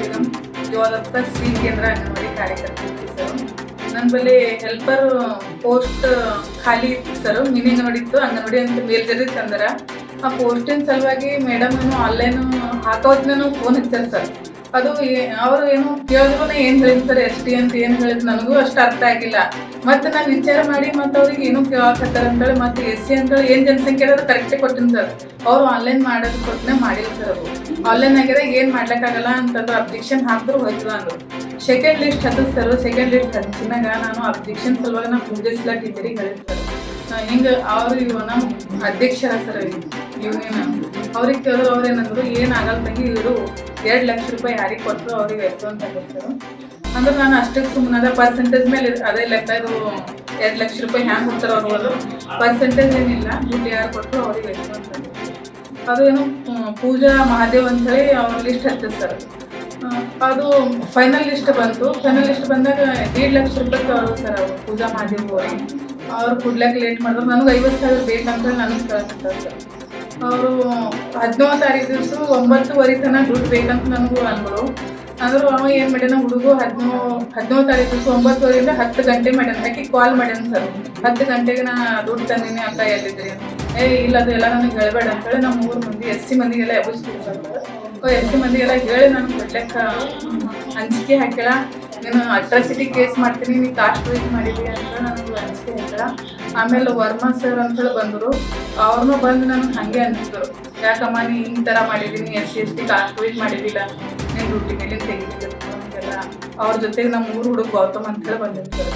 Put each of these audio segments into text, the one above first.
ಬೇಗಂ ಜೋಲಪ್ಪ ಶ್ರೀ ಕೇಂದ್ರ ಅಂಗನವಾಡಿ ಕಾರ್ಯಕರ್ತೆ ಸರ್. ನನ್ನ ಬಳಿ ಹೆಲ್ಪರ್ ಪೋಸ್ಟ್ ಖಾಲಿ ಇತ್ತು ಸರ್. ಮಿನಿ ಅಂಗನವಾಡಿ ಇತ್ತು, ಅಂಗನವಾಡಿ ಅಂತ ಮೇಲ್ಗಡೆ ತಂದರ ಆ ಪೋಸ್ಟಿನ ಸಲುವಾಗಿ ಮೇಡಮ್ ಆನ್ಲೈನ್ ಹಾಕೋದ್ಮೇಲೆ ಫೋನ್ ಹಚ್ಚಾರ ಸರ್. ಅದು ಅವರು ಏನು ಕೇಳಿದ್ರು ಏನು ಹೇಳಿದ್ ಸರ್, ಎಸ್.ಟಿ ಅಂತ ಏನು ಹೇಳಿದ್ ನನಗೂ ಅಷ್ಟು ಅರ್ಥ ಆಗಿಲ್ಲ. ಮತ್ತೆ ನಾನು ವಿಚಾರ ಮಾಡಿ ಮತ್ತೆ ಅವ್ರಿಗೆ ಏನು ಕೇಳಾಕತ್ತಾರ ಅಂತೇಳಿ ಮತ್ತೆ ಎಸ್.ಸಿ ಅಂತೇಳಿ ಏನು ಜನಸಂಖ್ಯೆ ಅದ ಕರೆಕ್ಟೇ ಕೊಟ್ಟಿನಿ ಸರ್. ಅವರು ಆನ್ಲೈನ್ ಮಾಡೋದು ಕೊಟ್ಟನೆ ಮಾಡಿಲ್ಲ ಸರ್. ಅದು ಆನ್ಲೈನ್ ಆಗ್ಯದ ಏನು ಮಾಡ್ಲಿಕ್ಕಾಗಲ್ಲ ಅಂತಂದ್ರೆ ಅಬ್ಜೆಕ್ಷನ್ ಹಾಕಿದ್ರು ಹೋಯ್ತದ ಅಂದರು. ಸೆಕೆಂಡ್ ಲಿಸ್ಟ್ ಹತ್ತದ ಸರ್. ಸೆಕೆಂಡ್ ಲಿಸ್ಟ್ ಹಚ್ಚಿನಾಗ ನಾನು ಅಬ್ಜೆಕ್ಷನ್ ಸಲುವಾಗಿ ನಾನು ಪೂಜೆಸ್ಲ ಟೀಚರಿಗೆ ಹೇಳಿದೆ ಸರ್. ಹಿಂಗೆ ಅವರು ಇವ ನಮ್ಮ ಅಧ್ಯಕ್ಷರ ಸರ್ ಯೂನಿಯನ್. ಅವ್ರಿಗೆ ಕೇಳಿದ್ರು ಅವ್ರು ಏನಂದ್ರು, ಏನಾಗಲ್ಲ ತಂಗಿ, ಇವರು 2 ಲಕ್ಷ ರೂಪಾಯಿ ಯಾರಿಗೆ ಕೊಟ್ಟರು ಅವ್ರಿಗೆ ಎಷ್ಟು ಅಂತ ಹೇಳ್ತಾರೆ. ಅಂದ್ರೆ ನಾನು ಅಷ್ಟಕ್ಕೆ ಸುಮ್ಮನೆ ಪರ್ಸೆಂಟೇಜ್ ಮೇಲೆ ಅದೇ ಲೆಕ್ಕ. ಇದು 2 ಲಕ್ಷ ರೂಪಾಯಿ ಹ್ಯಾಂಗೆ ಕೊಡ್ತಾರೆ ಅವ್ರು, ಪರ್ಸೆಂಟೇಜ್ ಏನಿಲ್ಲ, ದುಡ್ಡು ಯಾರು ಕೊಟ್ಟರು ಅವ್ರಿಗೆ ಎಷ್ಟು ಅಂತ. ಅದು ಏನು ಪೂಜಾ ಮಹಾದೇವ್ ಅಂತೇಳಿ ಅವ್ರ ಲಿಸ್ಟ್ ಹತ್ತದ ಸರ್. ಅದು ಫೈನಲ್ ಲಿಸ್ಟ್ ಬಂತು. ಫೈನಲ್ ಲಿಸ್ಟ್ ಬಂದಾಗ 1.5 ಲಕ್ಷ ರೂಪಾಯಿ ಅವರು ಸರ್. ಅವರು ಪೂಜಾ ಮಹಾದೇವ್ ಅವ್ರು ಕೊಡ್ಲಿಕ್ಕೆ ಲೇಟ್ ಮಾಡಿದ್ರು. ನನಗೆ 50,000 ಬೇಕಂತೇಳಿ ನನಗೆ ಕೇಳ್ತಾರೆ ಸರ್. ಅವರು 17ನೇ ತಾರೀಕು ದಿವಸ 9:30 ತನಕ ದುಡ್ಡು ಬೇಕಂತ ನನಗೂ ಅಂದರು. ಅಂದರು ಅವ ಏನು ಮಾಡ್ಯಾನ ಹುಡುಗು 17ನೇ ತಾರೀಕು ದಿವಸ 9:30ರಿಂದ 10 ಗಂಟೆ ಮಾಡ್ಯಾನ. ಆಕೆ ಕಾಲ್ ಮಾಡ್ಯಾನ ಸರ್. 10 ಗಂಟೆಗೆ ನಾ ದುಡ್ಡು ತಂದೀನಿ ಅಕ್ಕ ಎಲ್ಲಿದ್ರಿ. ಇಲ್ಲ ಅದು ಎಲ್ಲ ನನಗೆ ಹೇಳ್ಬೇಡ ಅಂತೇಳಿ ನಮ್ಮ 3 ಮಂದಿ SC ಮಂದಿಗೆಲ್ಲ ಎಬ್ಬಿಸ್ತೀವಿ ಸರ್. SC ಮಂದಿಗೆಲ್ಲ ಹೇಳಿ ನಾನು ಕೊಡ್ಲಿಕ್ಕೆ ಅಂಜಿಕೆ ಹಾಕ್ಯಾಳ. ನೀನು ಅಟ್ರಾಸಿಟಿ ಕೇಸ್ ಮಾಡ್ತೀನಿ, ನೀನು ಕಾಸ್ಟ್ ವೈಸ್ ಮಾಡಿದ್ವಿ ಅಂತ ನನಗೆ ಅಂಜಿಕೆ ಹಾಕ್ಯಾಳ. ಆಮೇಲೆ ವರ್ಮಾ ಸರ್ ಅಂತೇಳಿ ಬಂದರು. ಅವ್ರನ್ನೂ ಬಂದು ನನಗೆ ಹಾಗೆ ಅನಿಸಿದ್ರು, ಯಾಕಮ್ಮ ನೀ ಈ ಥರ ಮಾಡಿದ್ದೀನಿ, SC ಕಾಸ್ಟ್ ವೈಸ್ ಮಾಡಿದ್ದಿಲ್ಲ, ನೀನು ಡ್ಯೂಟಿ ಮೇಲೆ ತೆಗಿತಿದ್ದೆ ನಮಗೆಲ್ಲ. ಅವ್ರ ಜೊತೆಗೆ ನಮ್ಮ 3 ಹುಡುಗ ಗೌತಮ್ ಅಂತೇಳಿ ಬಂದಿರ್ತಾರೆ.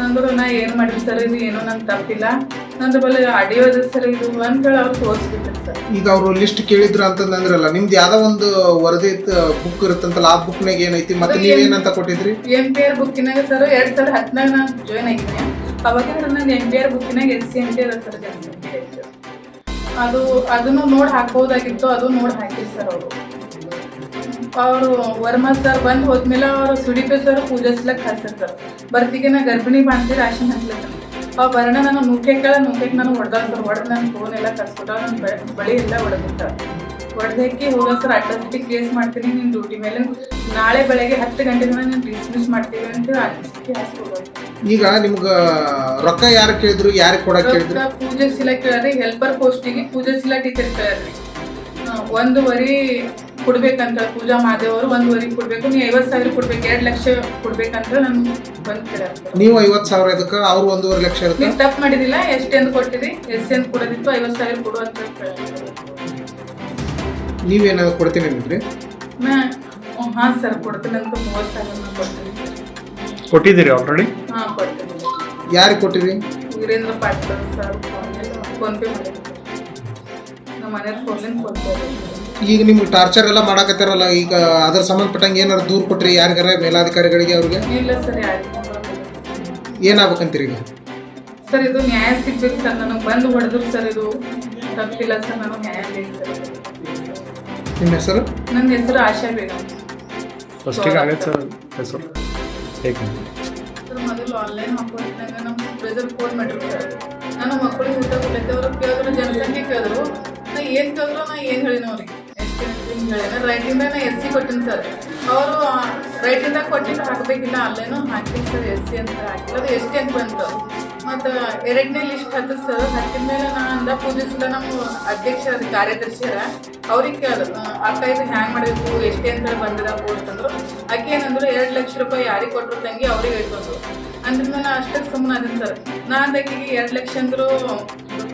ಅಂದರು ನಾ ಏನು ಮಾಡಿದ್ವಿ ಸರ್, ಇದು ಏನೋ ನನ್ನ ತಪ್ಪಿಲ್ಲ, ನಂದು ಬಲ್ಲ ಆಡಿಯೋ ಇದೆ ಸರ್ ಇದು ಅಂತೇಳಿ ಅವ್ರು ತೋರಿಸ್ಬಿಟ್ಟಿರ್ತಾರೆ ಸರ್. ಈಗ ಅವರು ಲಿಸ್ಟ್ ಕೇಳಿದ್ರು ಅಂತಂದ್ರಲ್ಲ, ನಿಮ್ದು ಯಾವ್ದೋ ಒಂದು ವರದಿ ಬುಕ್ ಇರುತ್ತಂತಲ್ಲ, ಆ ಬುಕ್ನಾಗ ಏನೈತಿ ಮತ್ತೆ ನೀವೇನಂತ ಕೊಟ್ಟಿದ್ರಿ? MPR ಬುಕ್ಕಿನಾಗ ಸರ್ 2010 ನಾನು ಜಾಯ್ನ್ ಆಗಿದ್ದೀನಿ. ಅವಾಗ ನನ್ನ MPR ಬುಕ್ಕಿನಾಗ SC ಅಂತ ಇದೆ ಸರ್ ಜನಸಂಖ್ಯೆ. ಅದನ್ನು ನೋಡಿ ಹಾಕ್ಬೋದಾಗಿತ್ತು, ಅದು ನೋಡಿ ಹಾಕಿರಿ ಸರ್. ಅವರು ವರ್ಮಾ ಸರ್ ಬಂದು ಹೋದ್ಮೇಲೆ ಅವರು ಸುಡಿಪೆ ಸರ್ ಪೂಜಿಸ್ಲಕ್ಕೆ ಹಾಕ್ಸಿರ್ತಾರೆ. ಬರ್ತಿಗೆ ನಾ ಗರ್ಭಿಣಿ ಬಾಣ್ತಿ ರಾಶನ್ ಹಾಕ್ಲತ್ತ. ಬರೋಣ ನಾನು ನುಗ್ಗೆಕ್ಕೆ ನಾನು ಹೊಡೆದಾರ ಸರ್. ಹೊಡೆದು ನನ್ನ ಫೋನ್ ಎಲ್ಲ ಕಸ್ಕೊಟ್ಟ, ನನ್ನ ಬಳಿ ಎಲ್ಲ ಹೊಡೆದಿರ್ತಾರೆ. ಹೊಡೆದಕ್ಕೆ ಹೋಗ ಸರ್, ಅಟ್ರಾಸಿಟಿ ಕೇಸ್ ಮಾಡ್ತೀನಿ, ನಿನ್ನ ಡ್ಯೂಟಿ ಮೇಲೆ ನಾಳೆ ಬೆಳಗ್ಗೆ 10 ಗಂಟೆಗೆ ನಾನು ಡಿಸ್ಮಿಸ್ ಮಾಡ್ತೀವಿ ಅಂತ ಅಟ್ರಾಸಿಟಿ ಹಾಕ್ಸ್ಕೊಬೋದು. ಈಗ ನಿಮ್ಗೆ ರೊಕ್ಕ ಯಾರು ಕೇಳಿದ್ರು, ಯಾರಿಗೆ ಕೊಡಕ್ಕೆ ಕೇಳಿದ್ರು? ಪೂಜೆ ಶಿಲಾ ಕೇಳ್ರಿ, ಹೆಲ್ಪರ್ ಪೋಸ್ಟಿಗೆ ಪೂಜೆ ಶಿಲಾ ಟೀಚರ್ ಕೇಳ್ರಿ. 1.5 ಕೊಡ್ಬೇಕಂತ ಪೂಜಾ ಮಹಾದೇವ್ ಅವರು 1.5 ಕೊಡ್ಬೇಕು, ನೀವು 50,000 ಕೊಡ್ಬೇಕು, 2 ಲಕ್ಷ ಕೊಡ್ಬೇಕಂತ ನಮ್ಗೆ ಬಂದು ಕೇಳ್ತಾರೆ. ನೀವು 50,000 ಇದಕ್ಕೆ, ಅವ್ರು 1.5 ಲಕ್ಷ ಇರುತ್ತೆ. ನೀವು ತಪ್ಪು ಮಾಡಿದಿಲ್ಲ, ಎಷ್ಟು ಎಂದು ಕೊಟ್ಟಿರಿ, ಎಷ್ಟು ಎಂದು ಕೊಡೋದಿತ್ತು, 50,000 ಕೊಡು ಅಂತ ಕೇಳ್ತಾರೆ. ನೀವೇನಾದ್ರು ಕೊಡ್ತೀನಿ ಅಂದ್ರಿ? ಹಾಂ ಸರ್ ಕೊಡ್ತೀನಿ ಅಂತ 30,000 ಕೊಡ್ತೀನಿ. ಕೊಟ್ಟಿದ್ದೀರಿ ಆಲ್ರೆಡಿ? ಹಾಂ ಕೊಡ್ತೀನಿ. ಯಾರಿಗೆ ಕೊಟ್ಟಿರಿ? Virendra Patil sir PhonePe ಮಾಡಿದ್ರು. ನಮ್ಮ ಮನೆಯವ್ರ ಫೋನ್ಲಿಂದ ಫೋನ್ ಪೇ. ಈಗ ನಿಮ್ಗೆ ಟಾರ್ಚರ್ ಎಲ್ಲ ಮಾಡಕತ್ತಾರಲ್ಲ, ಈಗ ಅದ್ರ ಸಂಬಂಧಪಟ್ಟಂಗೆ ಏನಾದ್ರು ದೂರು ಕೊಟ್ರಿ ಯಾರಿಗಾರ, ಮೇಲಾಧಿಕಾರಿಗಳಿಗೆ, ಅವ್ರಿಗೆ? ಇಲ್ಲ ಸರ್, ಯಾರಿಗೂ ಏನಾಗ್ಬೇಕಂತೀರಿ ಈಗ? ಸರ್ ಇದು ನ್ಯಾಯ ಸಿಗ್ಬೇಕು ಸರ್. ನನಗೆ ಬಂದು ಹೊಡೆದ್ರು ಸರ್, ಇದು ತಪ್ಪಿಲ್ಲ ಸರ್, ನನಗೆ ನ್ಯಾಯ ಬೇಕು ಸರ್. ನಿಮ್ಮ ಹೆಸರು? ನನ್ನ ಹೆಸರು ಆಶಾ ಬೇಗಂ. ಫಸ್ಟಿಗೆ ಆಗೈತೆ ಸರ್ ಹೆಸರು ಹೇಗೆ ಸರ್ ಮೊದಲು ಆನ್ಲೈನ್ ಹಾಕೊಂಡಿದ್ದಾಗ ನಮ್ಮ ಬ್ರದರ್ ಫೋನ್ ಮಾಡಿದ್ರು ಸರ್. ನಾನು ಮಕ್ಕಳಿಗೆ ಊಟ ಕೊಡ್ಲಿಕ್ಕೆ ಅವರು ಕೇಳಿದ್ರು, ಜನಸಂಖ್ಯೆ ಕೇಳಿದ್ರು. ನಾ ಏನು ಕೇಳಿದ್ರು, ನಾ ಏನು ಹೇಳಿನ ಅವ್ರಿಗೆ ಎಷ್ಟು ಹಿಂಗೆ ಹೇಳಿನ. ರೈಟಿಂದ ನಾ SC ಕೊಟ್ಟಿನಿ ಸರ್. ಅವರು ರೈಟಿಂದಾಗ ಕೊಟ್ಟಿದ್ದು ಹಾಕಬೇಕಿಲ್ಲ, ಆನ್ಲೈನು ಹಾಕಿಲ್ಲ ಸರ್. SC ಅಂತ ಹಾಕಿಲ್ಲ, ಅದು ST ಅಂತ ಬಂತು. ಮತ್ತು 2ನೇ ಲಿಸ್ಟ್ ಹತ್ತದ ಸರ್. ಹತ್ತಿದ ಮೇಲೆ ನಾನು ಪೂಜಿಸಿಲ್ಲ ನಮ್ಮ ಅಧ್ಯಕ್ಷರ ಕಾರ್ಯದರ್ಶಿಯರ ಅವ್ರಿಗೆ ಕೇಳಿದ್ರು, ಅಕ್ಕ ಇದು ಹ್ಯಾಂಗೆ ಮಾಡಬೇಕು, ST ಅಂತ ಬಂದಿದ ಪೋಸ್ಟ್ ಅಂದರು. ಆಕೆ ಏನಂದ್ರು, 2 ಲಕ್ಷ ರೂಪಾಯಿ ಯಾರಿಗೆ ಕೊಟ್ಟರು ತಂಗಿ ಅವ್ರಿಗೆ ಹೇಳ್ಕೊಂಡು ಅಂದ್ಮೇಲೆ ಅಷ್ಟಕ್ಕೆ ಸುಮ್ಮನೆ ಅದೀನಿ ಸರ್. ನಾನು ಆಕೆಗೆ 2 ಲಕ್ಷ ಅಂದರು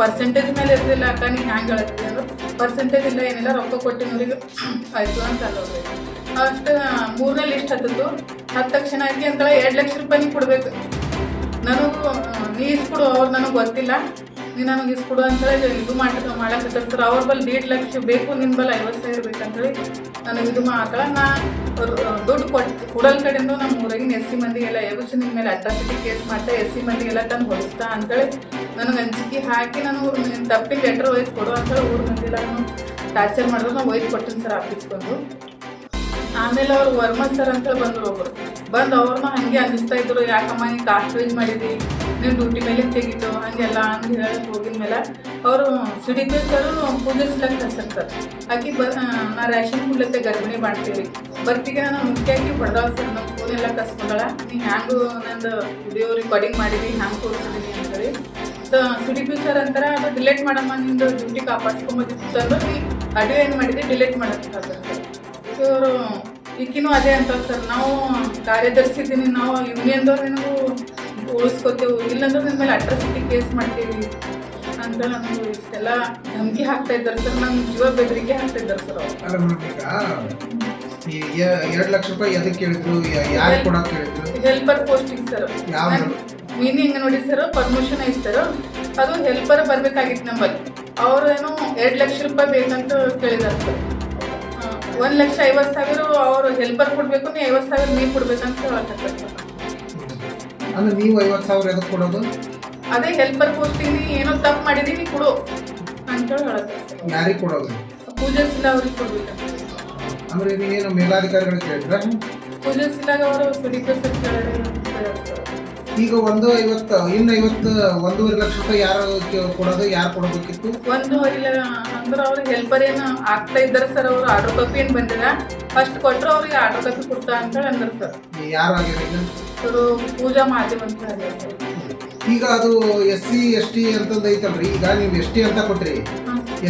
ಪರ್ಸೆಂಟೇಜ್ ಮೇಲೆ ಇರಲಿಲ್ಲ. ಅಕ್ಕ ನೀವು ಹ್ಯಾಂಗೆ ಹೇಳ್ತೀವಿ ಅಂದರು, ಪರ್ಸೆಂಟೇಜ್ ಇಲ್ಲ ಏನಿಲ್ಲ, ರೊಕ್ಕ ಕೊಟ್ಟಿನವ್ರಿಗೆ ಆಯಿತು ಅಂತ ಅಲ್ಲೋದು. ಅಷ್ಟು 3ನೇ ಲಿಸ್ಟ್ ಹತ್ತದ್ದು. 10 ತಕ್ಷಣ ಆಕೆ ಅಂತೇಳಿ 2 ಲಕ್ಷ ರೂಪಾಯಿ ನೀವು ಕೊಡಬೇಕು. ನನಗೂ ನೀ ಇಸ್ಕೊಡು, ಅವ್ರು ನನಗೆ ಗೊತ್ತಿಲ್ಲ, ನೀ ನನಗೆ ಇಸ್ಕೊಡು ಅಂತೇಳಿ ಇದು ಮಾಡಕ್ಕೆ ಸರ್. ಅವ್ರ ಬಲ್ಲಿ 1.5 ಲಕ್ಷ ಬೇಕು, ನಿಮ್ಮ ಬಲ್ಲಿ 50,000 ಬೇಕಂತೇಳಿ ನನಗೆ ಇದು ಮಾತಾಡ. ನಾ ದುಡ್ಡು ಕೊಡಲ್ ಕಡೆಯಿಂದ ನಮ್ಮ ಊರಾಗಿನ SC ಮಂದಿಗೆಲ್ಲ ಎಬ್ಬಿಸಿ ನಿಮ್ಮ ಮೇಲೆ ಅಟ್ರಾಸಿಟಿ ಕೇಸ್ ಮಾಡ್ತಾ SC ಮಂದಿಗೆಲ್ಲ ತಂದು ಹೊಡಿಸ್ತಾ ಅಂತೇಳಿ ನನಗೆ ಅಂಜಿಕೆ ಹಾಕಿ ನಾನು ತಪ್ಪಿನ ಲೆಟ್ರ್ ಒಯ್ದು ಕೊಡು ಅಂತೇಳಿ ಊರ ಮಂದಿಲ್ಲ ನಾನು ಟಾರ್ಚರ್ ಮಾಡಿದ್ರು. ನಾವು ಒಯ್ದು ಕೊಟ್ಟಿನಿ ಸರ್ ಆಫೀಸ್ಗೊಂಡು. ಆಮೇಲೆ ಅವ್ರು ವರ್ಮಾ ಸರ್ ಅಂತೇಳಿ ಬಂದರು. ಒಬ್ಬರು ಬಂದು ಅವ್ರನ್ನ ಹಾಗೆ ಅನ್ನಿಸ್ತಾ ಇದ್ರು, ಯಾಕಮ್ಮ ನೀನು ಕಾಸ್ಟ್ ವೈಸ್ ಮಾಡಿದ್ರಿ, ನೀವು ಡ್ಯೂಟಿ ಮೇಲೆ ತೆಗಿತು ಹಾಗೆಲ್ಲ ಅಂತ ಹೇಳಿ ಹೋಗಿದ ಮೇಲೆ ಅವರು ಸಿಡಿಪಿ ಸರ್ ಪೂಜೆ ಸಿಲಕ್ ಸರ್ ಆಕಿ ನಾ ರೇಷನ್ ಕೊಡ್ಲತ್ತೆ ಗರ್ಭಿಣಿ ಮಾಡ್ತೀವಿ ಬರ್ತಿಗೆ ನಾನು ಮುಖ್ಯವಾಗಿ ಬಡ್ದಾವ ಸರ್ ನಮ್ಮ ಫೋನ್ ಎಲ್ಲ ಕಸ್ಕೊಂಡಳ ನೀ ಹ್ಯಾಂಗು ನಂದು ವಿಡಿಯೋ ರೆಕಾರ್ಡಿಂಗ್ ಮಾಡಿದಿ ಹ್ಯಾಂಗೆ ತೋರಿಸಿದೀನಿ ಅಂತೇಳಿ ಸೊ ಸಿಡಿಪಿ ಸರ್ ಅಂತಾರ ಅದು ಡಿಲೇಟ್ ಮಾಡಮ್ಮ ನಿಂದು ಡ್ಯೂಟಿ ಕಾಪಾಡ್ಸ್ಕೊಂಬೋದಿತ್ತು ಅಂದ್ರೆ ನೀ ಆಡಿಯೋ ಏನು ಮಾಡಿದ್ರಿ ಡಿಲೇಟ್ ಮಾಡಕ್ಕೆ ಸರ್ ಇವರು ಈಕಿನೂ ಅದೇ ಅಂತ ಸರ್ ನಾವು ಕಾರ್ಯದರ್ಶಿ ಇದ್ದೀನಿ ನಾವು ಯೂನಿಯನ್ದವ್ರು ನಾವು ಉಳಿಸ್ಕೋತೇವೆ ಇಲ್ಲಾಂದ್ರೆ ನಿಮ್ಮ ಮೇಲೆ ಅಟ್ರಾಸಿಟಿ ಕೇಸ್ ಮಾಡ್ತೀವಿ ಅಂತ ನಮ್ಗೆ ಇಷ್ಟೆಲ್ಲ ಧಮಕಿ ಹಾಕ್ತಾ ಇದ್ದಾರೆ ಸರ್ ನಮ್ಮ ಜೀವ ಬೆದರಿಕೆ ಹಾಕ್ತಾ ಇದ್ದಾರೆ ಸರ್ ಅವರು. ಅಲ್ಲ ಮೇಡಮ್, ಈಗ 2 ಲಕ್ಷ ರೂಪಾಯಿ ಎದಕ್ಕೆ ಕೇಳಿದ್ರು, ಯಾರು ಕೊಡಕ್ಕೆ ಕೇಳಿದ್ರು? ಹೆಲ್ಪರ್ ಪೋಸ್ಟಿಂಗ್ ಸರ್ ಯಾವ ಮೀನಿ ಹೆಂಗೆ ನೋಡಿ ಸರ್ ಪರ್ಮಿಷನ್ ಐತಿ ಸರ್ ಅದು ಹೆಲ್ಪರ್ ಬರ್ಬೇಕಾಗಿತ್ತು ನಮ್ಮಲ್ಲಿ ಅವ್ರು ಏನೋ 2 ಲಕ್ಷ ರೂಪಾಯಿ ಬೇಕಂತ ಕೇಳಿದಾರೆ ಸರ್ 1,50,000 ಅವ್ರು ಹೆಲ್ಪರ್ ಕೊಡ್ಬೇಕು ನೀ 50,000 ನೀವು ಕೊಡ್ಬೇಕಂತ ಹೇಳ್ತಾರೆ ಸರ್. ಅಂದ್ರೆ ನೀವು 50,000 ಎದಕ್ಕೆ ಕೊಡೋದು? ಅದೇ ಹೆಲ್ಪರ್ ಪೋಸ್ಟಿಂಗ್ ಏನೋ ತಪ್ಪು ಮಾಡಿದೀನಿ ಕೊಡು ಅಂತ ಹೇಳುತ್ತೆ ಸರ್. ಯಾರಿಗೆ ಕೊಡೋದು? ಪೂಜಾ ಸಿಲಾ ಅವ್ರಿಗೆ ಕೊಡ್ಬೇಕಂತ. ಅಂದ್ರೆ ನೀವೇನು ಮೇಲಾಧಿಕಾರಿಗಳು ಕೇಳಿದ್ರ? ಪೂಜಾ ಸಿಲಾಗ ಅವರು ಸುದೀಪ ಸರ್ ಕೇಳಿದ್ರೆ ಈಗ 150 ಇನ್ನು 1.5 ಲಕ್ಷ ರೂಪಾಯಿ ಯಾರು ಕೊಡೋದು, ಯಾರು ಕೊಡಬೇಕಿತ್ತು? 1.5 ಅಂದ್ರೆ ಅವ್ರು ಹೆಲ್ಪರ್ ಏನು ಆಗ್ತಾ ಇದ್ದಾರೆ ಸರ್. ಅವರು ಆರ್ಡರ್ ಕಾಪಿ ಏನು ಬಂದಿಲ್ಲ, ಫಸ್ಟ್ ಕೊಟ್ಟರು ಅವ್ರಿಗೆ ಆರ್ಡರ್ ಕಾಪಿ ಕೊಡ್ತಾ ಅಂತೇಳಿ ಅಂದ್ರೆ ಸರ್. ಯಾರು ಆಗ್ಯಾರ ಈಗ? ಅವರು ಪೂಜಾ ಮಾಧ್ಯಮ ಅಂತ ಹೇಳ್ಯಾರ ಸರ್. ಈಗ ಅದು SC ST ಅಂತಂದು ಐತಲ್ರಿ, ಈಗ ನೀವು ST ಅಂತ ಕೊಟ್ರಿ,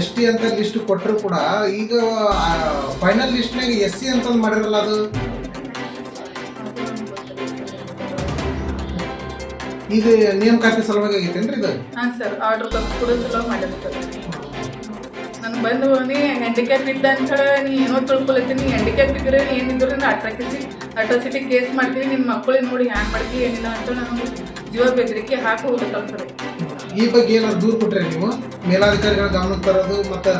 ST ಅಂತ ಲಿಸ್ಟ್ ಕೊಟ್ಟರು ಕೂಡ ಈಗ ಫೈನಲ್ ಲಿಸ್ಟ್ನಾಗ SC ಅಂತಂದು ಮಾಡಿರಲ್ಲ, ಅದು ಈಗ ನೇಮಕಾತಿ ಸಲುವಾಗಿ ಆಗೈತೇನ್ರಿ ಇದು? ಹಾಂ ಸರ್, ಆರ್ಡರ್ ಕಾಪಿ ಕೊಡೋ ಸಲುವಾಗಿ ಮಾಡಿರ್ತಾರೆ. ನಾನು ಬಂದು ನೀ ಹ್ಯಾಂಡಿಕ್ಯಾಪ್ ಇದ್ದ ಅಂತ ಹೇಳಿ ನೀ ಏನೋ ತಿಳ್ಕೊಳತ್ತೀನಿ, ಹ್ಯಾಂಡಿಕ್ಯಾಪ್ ಇದ್ರೆ ಏನಿದ್ರು ಅಟ್ರಾಸಿಟಿ ಕೇಸ್ ಮಾಡ್ತೀವಿ, ನಿಮ್ಮ ಮಕ್ಕಳಿಗೆ ನೋಡಿ ಹ್ಯಾಂಗ್ ಮಾಡ್ತೀವಿ ಏನಿಲ್ಲ ಅಂತ ನಾನು ಜೀವ ಬೆದರಿಕೆ ಹಾಕಿ ಹೋಗ್ಬೇಕಲ್ಲ ಸರ್. ಈ ಬಗ್ಗೆ ಏನಾದ್ರು ದೂರು ಕೊಟ್ರೆ ನೀವು ಮೇಲಾಧಿಕಾರಿಗಳ ಗಮನಕ್ಕೆ ತರೋದು ಮತ್ತು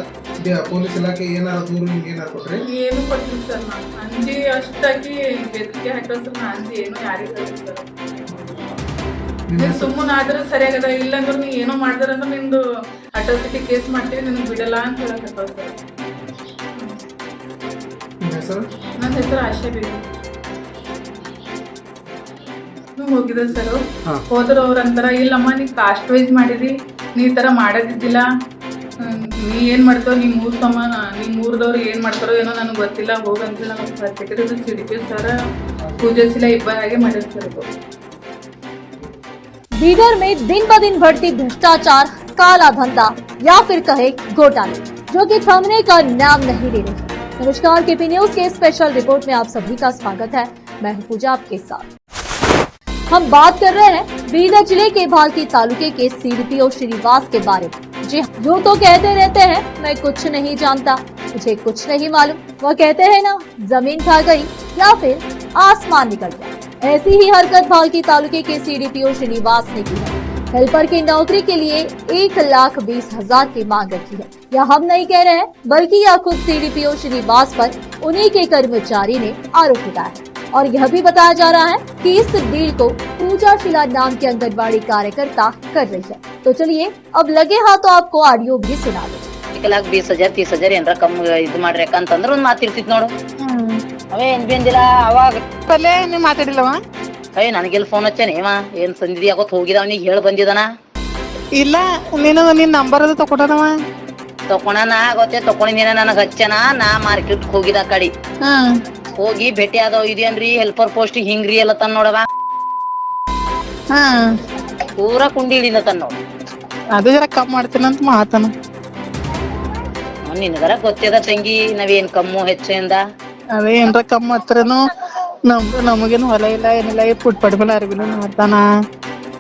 ಪೊಲೀಸ್ ಇಲಾಖೆ ಏನಾರು ದೂರು ನಿಮ್ಗೆ ಏನಾರು ಕೊಟ್ರಿ? ಏನು ಕೊಡ್ತೀನಿ ಸರ್, ನಾನು ಅಂಜಿ ಅಷ್ಟಾಗಿ ಬೆದರಿಕೆ ಹಾಕೋ ಸರ್, ನಾನು ಅಂಜಿ ಏನೋ ಯಾರಿಗೆ ಹೇಳಿ ಸರ್. ನೀನು ಸುಮ್ಮನೆ ಆದ್ರೆ ಸರಿಯಾಗದ, ಇಲ್ಲಾಂದ್ರೆ ನೀ ಏನೋ ಮಾಡಿದ್ರಂದ್ರೆ ನಿಂದು ಅಟ್ರಾಸಿಟಿ ಕೇಸ್ ಮಾಡ್ತೀವಿ, ನಿನಗೆ ಬಿಡಲ್ಲ ಅಂತ ಹೇಳಕತ್ತಾವ ಸರ್. ನಿಮ್ಮ ಹೆಸರು? ನನ್ನ ಹೆಸರು ಆಶಾ ಬೇಗ. ಹೋಗಿದ್ದೆ ಸರ್, ಹೋದ್ರು ಅವ್ರ ಅಂತಾರ ಇಲ್ಲಮ್ಮ ನೀ ಕಾಸ್ಟ್ ವೈಸ್ ಮಾಡಿದಿ, ನೀ ಈ ಥರ ಮಾಡೋದಿದ್ದಿಲ್ಲ, ನೀ ಏನು ಮಾಡ್ತಾವ ನಿಮ್ಮ ಊರದವ್ರು ಏನು ಮಾಡ್ತಾರೋ ಏನೋ ನನಗೆ ಗೊತ್ತಿಲ್ಲ, ಹೋಗಂತ ನಮ್ಮ ಸೆಕ್ರೆಟರಿ CDP ಸರ್ ಪೂಜಾ ಸಿಲಾ ಇಬ್ಬರು ಹಾಗೆ ಮಾಡಿರ್ತಾರೆ. बीदर में दिन ब दिन बढ़ती भ्रष्टाचार, काला धंधा या फिर कहे घोटाले जो कि थमने का नाम नहीं ले रही। नमस्कार, KP न्यूज के स्पेशल रिपोर्ट में आप सभी का स्वागत है। मैं हूं पूजा आपके साथ। हम बात कर रहे हैं बीदर जिले के भालकी तालुके के CDPO श्रीनिवास के बारे में। जी जो तो कहते रहते हैं मैं कुछ नहीं जानता, मुझे कुछ नहीं मालूम। वह कहते हैं ना, जमीन खा गई या फिर आसमान निकल गया। ऐसी ही हरकत भालकी तालुके के CDPO श्रीनिवास ने की है। हेल्पर की नौकरी के लिए 1,20,000 की मांग रखी है। यह हम नहीं कह रहे हैं, बल्कि यह खुद CDPO श्रीनिवास पर उन्हीं के कर्मचारी ने आरोप लगाया है। और यह भी बताया जा रहा है कि इस डील को पूजा शिला नाम की आंगनबाड़ी कार्यकर्ता कर रही है। तो चलिए अब लगे हाथों आपको ऑडियो भी सुना दे। 1,20,000 30,000 ಏನ್ರ ಕಮ್ಮಿ ಇದು ಮಾಡ್ರಿ ಅಂತಂದ್ರ ಒಂದ್ ಮಾತಿರ್ತಿತ್ ನೋಡು. ಅವೇ ಏನ್ ಬಂದಿಲ್ಲ ಅವಾಗ ಪಲ್ಲೆ ನೀ ಮಾತಾಡಿಲ್ಲವ? ಅಯ್ಯ ನನಗೆಲ್ಲಿ ಫೋನ್ ಹಚ್ಚೇನೇವ ಏನ್ ಸಂದಿದಿ ಆಗೋತ್ ಹೋಗಿದ ಅವನಿಗೆ ಹೇಳಿ ಬಂದಿದಾನ. ಇಲ್ಲ ನೀನು ನಿನ್ ನಂಬರ್ ಅದು ತಕೊಂಡನವ? ತಕೊಂಡನ ಗೊತ್ತೇ ತಕೊಂಡಿನ ನನಗ್ ಹಚ್ಚನ, ನಾ ಮಾರ್ಕೆಟ್ ಹೋಗಿದ ಕಡಿ ಹೋಗಿ ಭೇಟಿ ಆದವ್ ಇದೇನ್ರಿ ಹೆಲ್ಪರ್ ಪೋಸ್ಟ್ ಹಿಂಗ್ರಿ ಎಲ್ಲ ತನ್ ನೋಡವ ಪೂರಾ ಕುಂಡಿ ಹಿಡಿದ ತನ್ ನೋಡ್. ಅದು ಜರ ಕಮ್ಮಿ ಮಾಡ್ತೀನಂತ ಮಾತನ. ನಿನಗರ ಗೊತ್ತಿದ ತಂಗಿ ನಾವೇನ್ ಕಮ್ಮು ಹೆಚ್ಚಿಂದ ಅದೇ ಏನ್ರ ಕಮ್ಮಿ ಹತ್ರನು ನಮಗೇನು ಹೊಲ ಇಲ್ಲ ಏನಿಲ್ಲ, ಪುಟ್ ಪಡ್ಮೇಲೆ ಅರ್ಬಿನ ಮಾಡ್ತಾನ,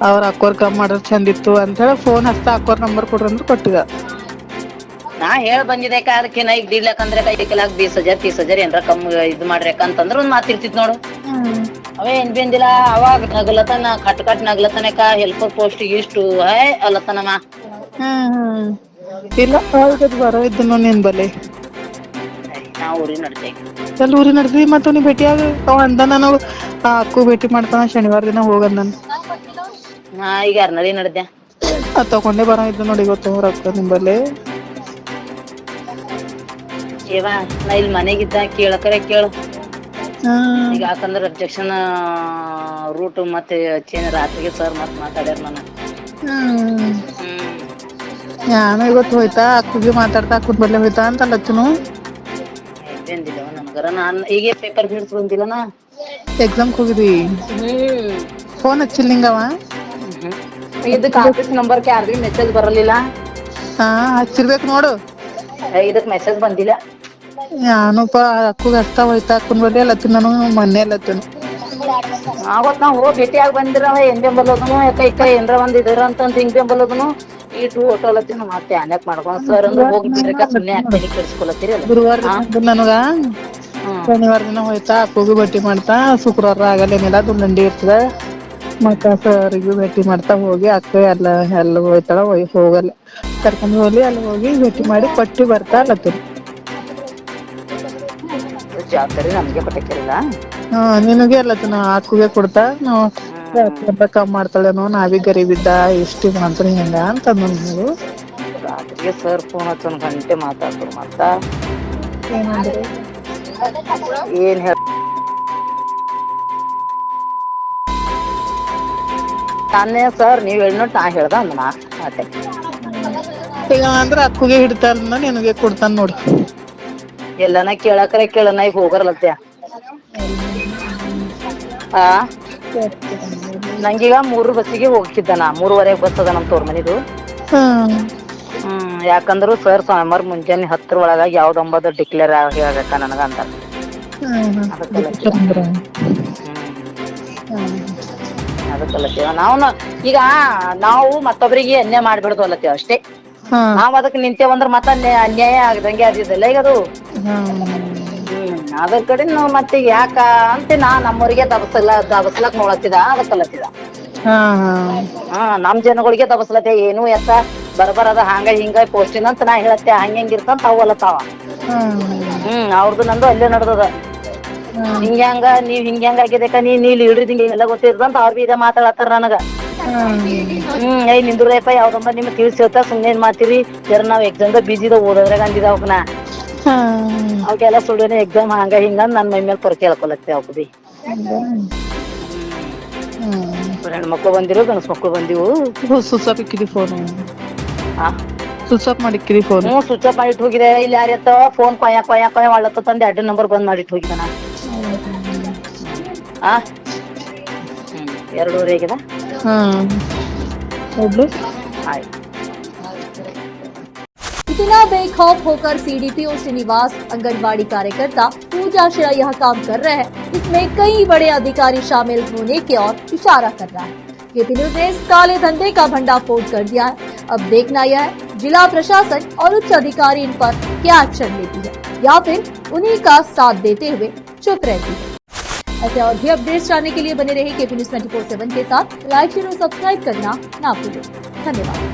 ಅವ್ರ ಅಕ್ಕೋರ್ ಕಮ್ಮಿ ಮಾಡ್ರ ಚಂದಿತ್ತು ಅಂತ ಹೇಳಿ ಫೋನ್ ಹಚ್ತಾ ಅಕ್ಕೋರ್ ನಂಬರ್ ಕೊಡ್ರಿ ಅಂದ್ರೆ ಕೊಟ್ಟಿದ. ನಾ ಹೇಳ್ ಬಂದಿದೆ ಅದಕ್ಕೆ ನಾ ಈಗ ದಿಡ್ಲಕಂದ್ರೆ 1,20,000 30,000 ಏನ್ರ ಕಮ್ಮಿ ಇದ್ ಮಾಡ್ರಿ ಅಂತಂದ್ರ ಒಂದ್ ಮಾತಿರ್ತಿತ್ ನೋಡು. ಅವೇ ಏನ್ ಬಂದಿಲ್ಲ ಅವಾಗ ನಗಲತನ ಕಟ್ ನಗ್ಲತನಕ ಹೆಲ್ಪರ್ ಪೋಸ್ಟ್ ಇಷ್ಟು ಅಲ್ಲತನಮ್ಮ. ಇಲ್ಲ ಬರೋ ಇದ್ದನು ನಿನ್ ಬಲ್ಲಿ ನಾ ಊರಿನ ನಡ್ತೇವೆ ಎಲ್ಲ ಊರಿ ನಡ್ದಿ ಮತ್ತ ನೀ ಭೇಟಿಯಾಗ ಅವ ಅಂದ ನಾನು ಅಕ್ಕು ಭೇಟಿ ಮಾಡ್ತಾನ ಶನಿವಾರ ದಿನ ಹೋಗಂದ. ನಾ ಈಗ ಅರ್ನರಿ ನಡ್ದೆ ತಕೊಂಡೆ ಬರೋ ಇದ್ದು ನೋಡಿ ಗೊತ್ತು ರೊಕ್ಕ ನಿಂಬಲ್ಲಿ. ಏವಾ ನಾ ಇಲ್ಲಿ ಮನೆಗಿದ್ದ ಕೇಳಕರೆ ಕೇಳು ಈಗ, ಯಾಕಂದ್ರ ಅಬ್ಜೆಕ್ಷನ್ ರೂಟ್ ಮತ್ತೆ ಚೇಂಜ್ ರಾತ್ರಿಗೆ ಸರ್ ಮತ್ ಮಾತಾಡ್ಯಾರ ನಾನು. ನಾನು ಇವತ್ತು ಹೋಯ್ತಾ ಅಕ್ಕುಗೆ ಮಾತಾಡ್ತಾ ಅಕ್ಕದ ಬಲ್ಲೆ ಹೋಯ್ತಾ ಅಂತ ಅಲ್ಲತ್ತನು ಬಂದಿಲ್ಲ ನನ್ಗರ ನಾನ್ ಈಗ ಪೇಪರ್ ಬಿಡ್ಸ್ ಬಂದಿಲ್ಲನಾ. ಎಕ್ಸಾಮ್ ಹೋಗಿದ್ವಿ. ಫೋನ್ ಹಚ್ಚಿಲ್ಲ ನಿಂಗವ? ಇದಕ್ಕೆ ಆಫೀಸ್ ನಂಬರ್ಗೆ ಯಾರ್ದು ಮೆಸೇಜ್ ಬರಲಿಲ್ಲ. ಹಾ ಹಚ್ಚಿರ್ಬೇಕು ನೋಡು. ಇದಕ್ ಮೆಸೇಜ್ ಬಂದಿಲ್ಲ. ನಾನುಪ್ಪ ಅಕ್ಕುಗ ಹಚ್ತಾ ಹೋಯ್ತಾ ಅಕ್ಕನ ಬಲ್ಲೆ ಅಲ್ಲತ್ತಿನ ನಾನು ಮೊನ್ನೆ ಅಲ್ಲತ್ತನು. ಆವತ್ ನಾವ್ ಹೋಗಿ ಭೇಟಿಯಾಗಿ ಬಂದಿರವ ಏನ್ ಬೆಂಬಲೋದನು ಯಾಕ ಏನ್ರ ಒಂದ್ ಇದ್ರ ಅಂತ ಹಿಂಗ್ ಬೆಂಬಲೋದನು ಇಟ್ಟು ಹೊಟ್ಟಲತ್ತಿನ ಮತ್ತೆ ಅನ್ಯಾಕ್ ಮಾಡ್ಕೊಂಡ್ ಸರ್ ಅಂದ್ರೆ ಹೋಗಿ ಬಿಡ್ರಕ ಸುಮ್ನೆ ಯಾಕೆ ಕೆಡಿಸ್ಕೊಳತ್ತೀರಿ ಅಲ್ಲ. ಗುರುವಾರ ನನಗ ಶನಿವಾರ ದಿನ ಹೋಯ್ತಾ ಅಕ್ಕುಗೂ ಭೇಟಿ ಮಾಡ್ತಾ ಶುಕ್ರವಾರ ಆಗಲ್ಲೇನಿಲ್ಲ ದುಂಡಂಡಿ ಇರ್ತದ ಮತ್ತ ಸರಿಗೂ ಭೇಟಿ ಮಾಡ್ತಾ ಹೋಗಿ ಅಕ್ಕ ಎಲ್ಲ ಹೋಯ್ತಾಳ ಹೋಗಲ್ಲ ಕರ್ಕೊಂಡ್ ಹೋಗ್ಲಿ ಅಲ್ಲಿ ಹೋಗಿ ಭೇಟಿ ಮಾಡಿ ಕೊಟ್ಟಿ ಬರ್ತಾ ಅಲ್ಲತ್ತರು. ಜವಾಬ್ದಾರಿ ನಮ್ಗೆ ಕೊಟ್ಟಕ್ಕಿರಲ್ಲ. ನಿನಗೆ ಅಲ್ಲತ್ತನ ಅಕ್ಕುಗೆ ಕೊಡ್ತಾ ನಾವು ಕಮ್ಮಿ ಮಾಡ್ತಾಳೇನೋ ನಾವೀ ಗರೀಬಿದ್ದ ಇಷ್ಟಿ ಮಾಡ್ತಾರೆ ಹೆಂಗ ಅಂತ ಅಂದ್ರು. ರಾತ್ರಿಗೆ ಸರ್ ಫೋನ್ ಹಚ್ಚ 1 ಗಂಟೆ ಮಾತಾಡ್ತಾರೆ ಮತ್ತ ಏನಂದ್ರೆ ಏನ್ ಹೇಳ ನಾನೇ ಸರ್ ನೀವ್ ಹೇಳ್ನೋಟ್ ನಾ ಹೇಳ್ದ ಅಂದ ನಾ ಅಷ್ಟೇ. ಈಗ ಅಂದ್ರ ಅಕ್ಕುಗೆ ಹಿಡ್ತಾನ ನಿನಗೆ ಕೊಡ್ತಾನ ನೋಡಿ. ಎಲ್ಲನ ಕೇಳಕ್ರೆ ಕೇಳನ ಈಗ ಹೋಗರ್ಲತ್ಯ. ನಂಗೀಗ 3 ಬಸ್ಸಿಗೆ ಹೋಗಿದ್ದ ನಾ 3:30 ಬಸ್ ಅದ ನಮ್ ತೋರ್ ಮನಿದು. ಯಾಕಂದ್ರು ಸರ್ ಸೋಮವಾರ ಮುಂಜಾನೆ 10 ಒಳಗ ಯಾವ್ದಂಬದು ಡಿಕ್ಲೇರ್ ಹೇಳ್ಬೇಕ ನನಗ ಅಂತ. ಅದಕ್ಕಲ್ಲತ್ತೇವ ನಾವು ಮತ್ತೊಬ್ರಿಗೆ ಅನ್ಯಾಯ ಮಾಡ್ಬಿಡ್ದು ಅಲ್ಲತ್ತೇವ ಅಷ್ಟೇ. ನಾವ್ ಅದಕ್ ನಿಂತೇವಂದ್ರ ಮತ್ತ ಅನ್ಯಾಯ ಆಗದಂಗೆ ಆದಿದ್ದಲ್ಲ ಈಗ ಅದು. ಅದ್ರ ಕಡೆ ನಾವ್ ಮತ್ತೆ ಯಾಕ ಅಂತ ನಮ್ಮವ್ರಿಗೆ ದಬಸ್ಲಕ್ ನೋಡತ್ತಿದ ಅದಕ್ಕಲ್ಲತ್ತಿದ. ನಮ್ ಜನಗಳಿಗೆ ದಬಸ್ಲತ್ತೆ ಏನು ಎತ್ತ ಬರಬರದ ಹಂಗ ಹಿಂಗ ಪೋಸ್ಟಿನ ಅಂತ ನಾ ಹೇಳತ್ತೆ ಹಂಗ ಇರ್ತಂತ ಅವಲ್ಲತ್ತಾವ. ಅವ್ರದ್ದು ನಂದು ಅಲ್ಲೇ ನಡ್ದದ. ಹಿಂಗ್ಯಾಂಗ ನೀವ್ ಹಿಂಗ್ಯಾಂಗ ಆಗಿದಕ್ಕ ನೀ ಲೀಡ್ರಿದ್ ಹಿಂಗೆಲ್ಲ ಗೊತ್ತಿರ್ತಂತ ಅವ್ರ ಇದ ಮಾತಾಡತ್ತಾರ ನನಗ. ನಿಂದ್ರಪ್ಪ ಯಾವ್ದೊಂಬ ನಿಮ್ ತಿಳಿಸಿ ಹೇಳ್ತಾ ಸುಮ್ನೆ ಏನ್ ಮಾಡ್ತೀರಿ ಜರ ನಾವ್ ಎಕ್ಸಾಮ್ದಾಗ ಬಿಜಿದ ಓದೋದ್ರಾಗ ಅಂದಿದ ಅವಕ್ನ ಅವಕ್ಕೆಲ್ಲ ಸುಳ್ಳಿನ ಎಕ್ಸಾಮ್ ಹಂಗ ಹಿಂಗ ನನ್ ಮೈ ಮೇಲೆ ಪೊರಕೆ ಹೇಳ್ಕೊಳತ್ತೆ ಅವಕ್ ಬಿ. ಹೆಣ್ಮಕ್ಳು ಬಂದಿರು ಗಣಸ್ ಮಕ್ಳು ಬಂದಿವು. ಸ್ವಿಚ್ ಆಫ್ ಇಕ್ಕಿದಿ ಫೋನ್? ಸ್ವಿಚ್ ಆಫ್ ಮಾಡಿಕ್ಕಿದಿ ಫೋನ್? ಸ್ವಿಚ್ ಆಫ್ ಮಾಡಿಟ್ಟು ಹೋಗಿದೆ. ಇಲ್ಲಿ ಯಾರ ಫೋನ್ ಕೊಯ್ಯ ಕೊಯ್ಯ ಕೊಯ್ಯ ಒಳ್ಳತ್ತ ತಂದೆ 2 ನಂಬರ್ ಬಂದ್ ಮಾಡಿಟ್ಟು ಹೋಗಿದ ನಾ. 2:30 ಆಗ್ಯದ. ಆಯ್ತು. इतना बेखौफ होकर सीडीपीओ श्रीनिवास आंगनबाड़ी कार्यकर्ता पूजा शिरा यह काम कर रहे हैं, इसमें कई बड़े अधिकारी शामिल होने की ओर इशारा कर रहा है। केपी न्यूज ने इस काले धंधे का भंडाफोड़ कर दिया है। अब देखना यह है जिला प्रशासन और उच्च अधिकारी इन पर क्या एक्शन लेती है या फिर उन्हीं का साथ देते हुए चुप रहती है। ऐसे और भी अपडेट्स जानने के लिए बने रहे केपी न्यूज 24/7 के साथ। लाइक शेयर और सब्सक्राइब करना ना भूलें। धन्यवाद।